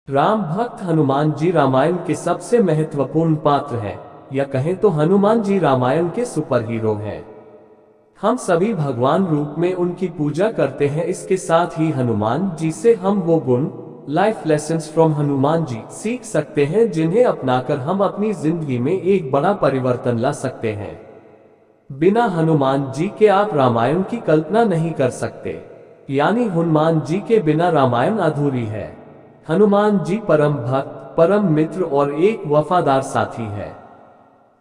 राम भक्त हनुमान जी रामायण के सबसे महत्वपूर्ण पात्र हैं, या कहें तो हनुमान जी रामायण के सुपर हीरो हैं। हम सभी भगवान रूप में उनकी पूजा करते हैं। इसके साथ ही हनुमान जी से हम वो गुण, लाइफ लेसन्स फ्रॉम हनुमान जी सीख सकते हैं जिन्हें अपनाकर हम अपनी जिंदगी में एक बड़ा परिवर्तन ला सकते हैं। बिना हनुमान जी के आप रामायण की कल्पना नहीं कर सकते, यानी हनुमान जी के बिना रामायण अधूरी है। हनुमान जी परम भक्त, परम मित्र और एक वफादार साथी है।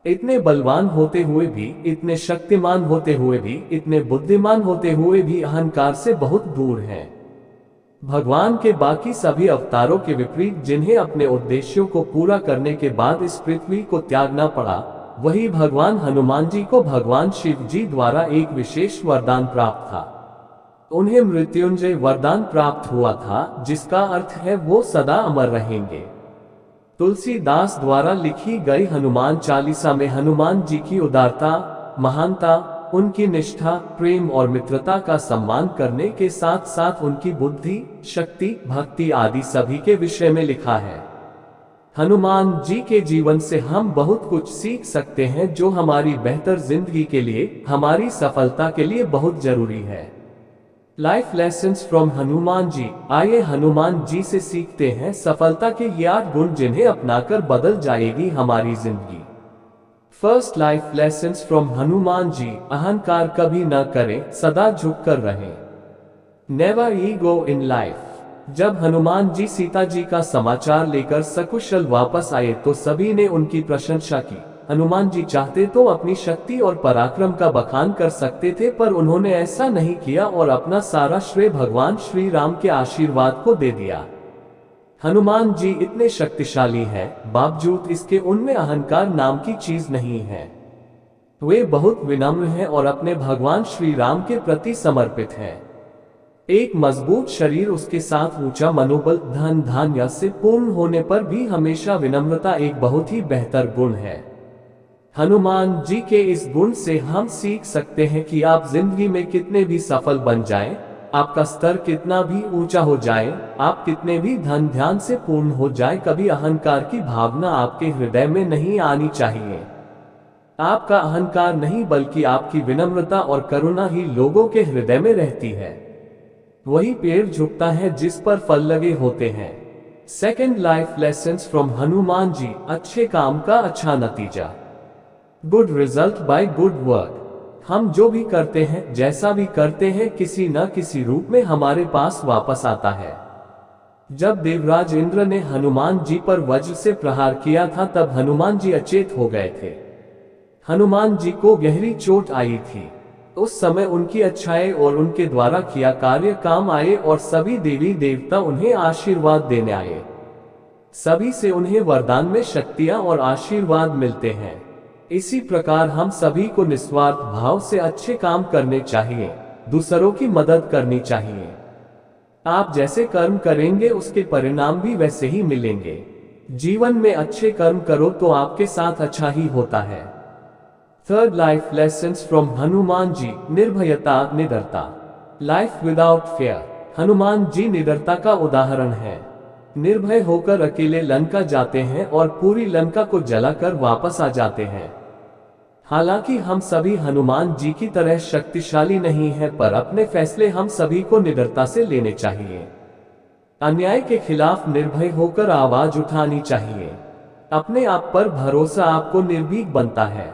इतने बलवान होते हुए भी, इतने शक्तिमान होते हुए भी, इतने बुद्धिमान होते हुए भी अहंकार से बहुत दूर हैं। भगवान के बाकी सभी अवतारों के विपरीत, जिन्हें अपने उद्देश्यों को पूरा करने के बाद इस पृथ्वी को त्यागना पड़ा, वही भगवान हनुमान जी को भगवान शिव जी द्वारा एक विशेष वरदान प्राप्त था। उन्हें मृत्युंजय वरदान प्राप्त हुआ था, जिसका अर्थ है वो सदा अमर रहेंगे। तुलसीदास द्वारा लिखी गई हनुमान चालीसा में हनुमान जी की उदारता, महानता, उनकी निष्ठा, प्रेम और मित्रता का सम्मान करने के साथ साथ उनकी बुद्धि, शक्ति, भक्ति आदि सभी के विषय में लिखा है। हनुमान जी के जीवन से हम बहुत कुछ सीख सकते हैं जो हमारी बेहतर जिंदगी के लिए, हमारी सफलता के लिए बहुत जरूरी है। लाइफ लेसन्स फ्रॉम हनुमान जी। आइए हनुमान जी से सीखते हैं सफलता के ये 8 गुण जिन्हें अपनाकर बदल जाएगी हमारी जिंदगी। First life lessons from Hanuman ji. अहंकार कभी न करें, सदा झुककर रहें। Never ego in life. जब हनुमान जी सीता जी का समाचार लेकर सकुशल वापस आए तो सभी ने उनकी प्रशंसा की। हनुमान जी चाहते तो अपनी शक्ति और पराक्रम का बखान कर सकते थे, पर उन्होंने ऐसा नहीं किया और अपना सारा श्रेय भगवान श्री राम के आशीर्वाद को दे दिया। हनुमान जी इतने शक्तिशाली हैं, बावजूद इसके उनमें अहंकार नाम की चीज नहीं है। वे बहुत विनम्र हैं और अपने भगवान श्री राम के प्रति समर्पित हैं। एक मजबूत शरीर, उसके साथ ऊंचा मनोबल, धन धान्य से पूर्ण होने पर भी हमेशा विनम्रता एक बहुत ही बेहतर गुण है। हनुमान जी के इस गुण से हम सीख सकते हैं कि आप जिंदगी में कितने भी सफल बन जाएं, आपका स्तर कितना भी ऊंचा हो जाए, आप कितने भी धन ध्यान से पूर्ण हो जाए, कभी अहंकार की भावना आपके हृदय में नहीं आनी चाहिए। आपका अहंकार नहीं, बल्कि आपकी विनम्रता और करुणा ही लोगों के हृदय में रहती है। वही पेड़ झुकता है जिस पर फल लगे होते हैं। Second life lessons from Hanuman ji. अच्छे काम का अच्छा नतीजा। Good result by good work. हम जो भी करते हैं, जैसा भी करते हैं, किसी न किसी रूप में हमारे पास वापस आता है। जब देवराज इंद्र ने हनुमान जी पर वज्र से प्रहार किया था, तब हनुमान जी अचेत हो गए थे। हनुमान जी को गहरी चोट आई थी। उस समय उनकी अच्छाई और उनके द्वारा किया कार्य काम आए और सभी देवी देवता उन्हें आशीर्वाद देने आए। सभी से उन्हें वरदान में शक्तियां और आशीर्वाद मिलते हैं। इसी प्रकार हम सभी को निस्वार्थ भाव से अच्छे काम करने चाहिए, दूसरों की मदद करनी चाहिए। आप जैसे कर्म करेंगे उसके परिणाम भी वैसे ही मिलेंगे। जीवन में अच्छे कर्म करो तो आपके साथ अच्छा ही होता है। Third life lessons from Hanuman ji. निर्भयता, निडरता। Life without fear. Hanuman ji निडरता का उदाहरण है। निर्भय होकर अकेले लंका जाते हैं और पूरी लंका को जलाकर वापस आ जाते हैं। हालांकि हम सभी हनुमान जी की तरह शक्तिशाली नहीं हैं, पर अपने फैसले हम सभी को निडरता से लेने चाहिए। अन्याय के खिलाफ निर्भय होकर आवाज उठानी चाहिए। अपने आप पर भरोसा आपको निर्भीक बनता है।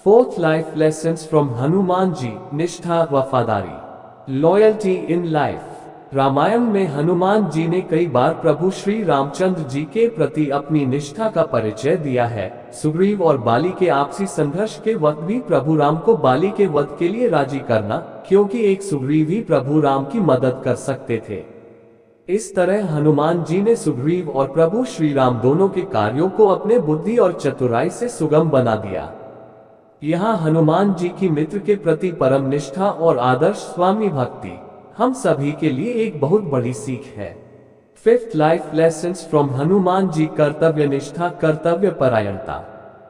Fourth life lessons from Hanuman ji. निष्ठा, वफादारी। Loyalty in life. रामायण में हनुमान जी ने कई बार प्रभु श्री रामचंद्र जी के प्रति अपनी निष्ठा का परिचय दिया है। सुग्रीव और बाली के आपसी संघर्ष के वक्त भी प्रभु राम को बाली के वध के लिए राजी करना, क्योंकि एक सुग्रीव ही प्रभु राम की मदद कर सकते थे। इस तरह हनुमान जी ने सुग्रीव और प्रभु श्री राम दोनों के कार्यों को अपने बुद्धि और चतुराई से सुगम बना दिया। यहाँ हनुमान जी की मित्र के प्रति परम निष्ठा और आदर्श स्वामी भक्ति हम सभी के लिए एक बहुत बड़ी सीख है। Fifth life lessons from Hanuman ji. कर्तव्य निष्ठा, कर्तव्य परायणता।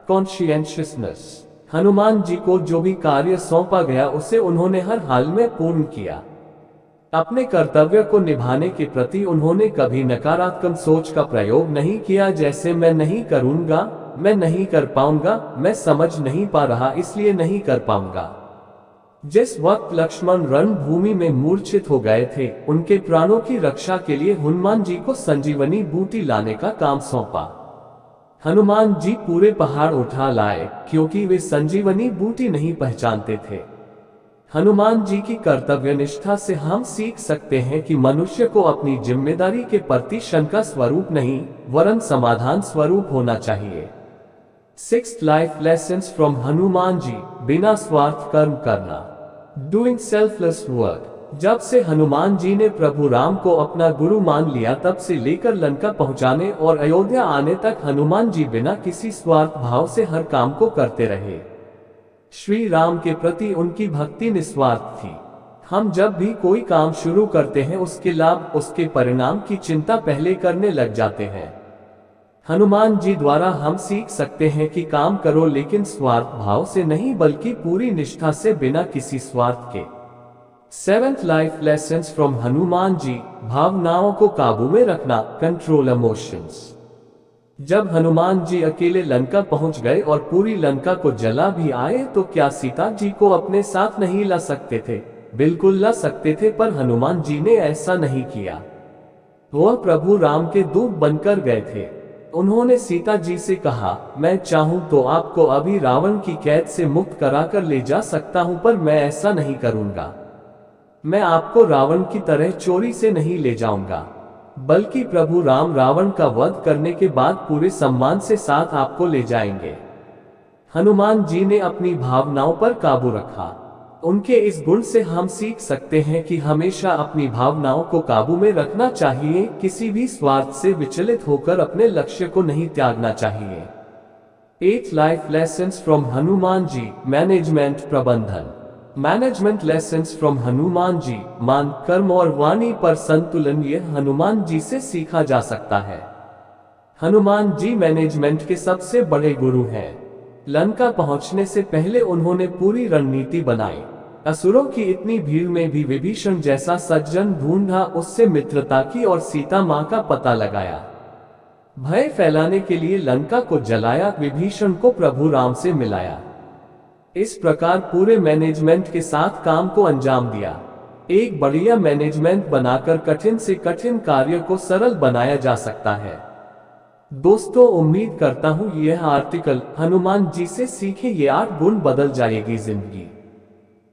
कॉन्शियसनेस। हनुमान जी को जो भी कार्य सौंपा गया उसे उन्होंने हर हाल में पूर्ण किया। अपने कर्तव्य को निभाने के प्रति उन्होंने कभी नकारात्मक सोच का प्रयोग नहीं किया, जैसे मैं नहीं करूंगा, मैं नहीं कर पाऊंगा, मैं समझ नहीं पा रहा इसलिए नहीं कर पाऊंगा। जिस वक्त लक्ष्मण रणभूमि में मूर्छित हो गए थे, उनके प्राणों की रक्षा के लिए हनुमान जी को संजीवनी बूटी लाने का काम सौंपा। हनुमान जी पूरे पहाड़ उठा लाए, क्योंकि वे संजीवनी बूटी नहीं पहचानते थे। हनुमान जी की कर्तव्य निष्ठा से हम सीख सकते हैं कि मनुष्य को अपनी जिम्मेदारी के प्रति शंका स्वरूप नहीं, वरन समाधान स्वरूप होना चाहिए। 6th life lessons from Hanuman ji, बिना स्वार्थ कर्म करना, डूइंग सेल्फलेस वर्क। जब से हनुमान जी ने प्रभु राम को अपना गुरु मान लिया, तब से लेकर लंका पहुंचाने और अयोध्या आने तक हनुमान जी बिना किसी स्वार्थ भाव से हर काम को करते रहे। श्री राम के प्रति उनकी भक्ति निस्वार्थ थी। हम जब भी कोई काम शुरू करते हैं, उसके लाभ, उसके परिणाम की चिंता पहले करने लग जाते हैं। हनुमान जी द्वारा हम सीख सकते हैं कि काम करो, लेकिन स्वार्थ भाव से नहीं, बल्कि पूरी निष्ठा से, बिना किसी स्वार्थ के। 7th life lessons from Hanuman ji, भावनाओं को काबू में रखना, कंट्रोल इमोशंस। जब हनुमान जी अकेले लंका पहुंच गए और पूरी लंका को जला भी आए, तो क्या सीता जी को अपने साथ नहीं ला सकते थे? बिल्कुल ला सकते थे, पर हनुमान जी ने ऐसा नहीं किया। वह प्रभु राम के दूत बनकर गए थे। उन्होंने सीता जी से कहा, मैं चाहूं तो आपको अभी रावण की कैद से मुक्त कराकर ले जा सकता हूं, पर मैं ऐसा नहीं करूंगा। मैं आपको रावण की तरह चोरी से नहीं ले जाऊंगा, बल्कि प्रभु राम रावण का वध करने के बाद पूरे सम्मान से साथ आपको ले जाएंगे। हनुमान जी ने अपनी भावनाओं पर काबू रखा। उनके इस गुण से हम सीख सकते हैं कि हमेशा अपनी भावनाओं को काबू में रखना चाहिए, किसी भी स्वार्थ से विचलित होकर अपने लक्ष्य को नहीं त्यागना चाहिए। 8th life lessons from Hanuman ji, management प्रबंधन। Management lessons from Hanuman ji, मान, कर्म और वाणी पर संतुलन, यह हनुमान जी से सीखा जा सकता है। हनुमान जी मैनेजमेंट के सबसे बड़े गुरु हैं। लंका पहुंचने से पहले उन्होंने पूरी रणनीति बनाई। असुरों की इतनी भीड़ में भी विभीषण जैसा सज्जन ढूंढा, उससे मित्रता की और सीता मां का पता लगाया। भय फैलाने के लिए लंका को जलाया, विभीषण को प्रभु राम से मिलाया। इस प्रकार पूरे मैनेजमेंट के साथ काम को अंजाम दिया। एक बढ़िया मैनेजमेंट बनाकर कठिन से कठिन कार्य को सरल बनाया जा सकता है। दोस्तों, उम्मीद करता हूँ यह आर्टिकल हनुमान जी से सीखे ये 8 गुण बदल जाएगी जिंदगी।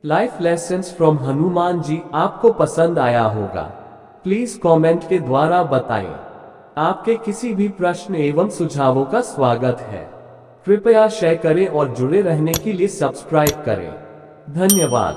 लाइफ लेसन्स फ्रॉम हनुमान जी आपको पसंद आया होगा। प्लीज कमेंट के द्वारा बताएं। आपके किसी भी प्रश्न एवं सुझावों का स्वागत है। कृपया शेयर करें और जुड़े रहने के लिए सब्सक्राइब करें। धन्यवाद।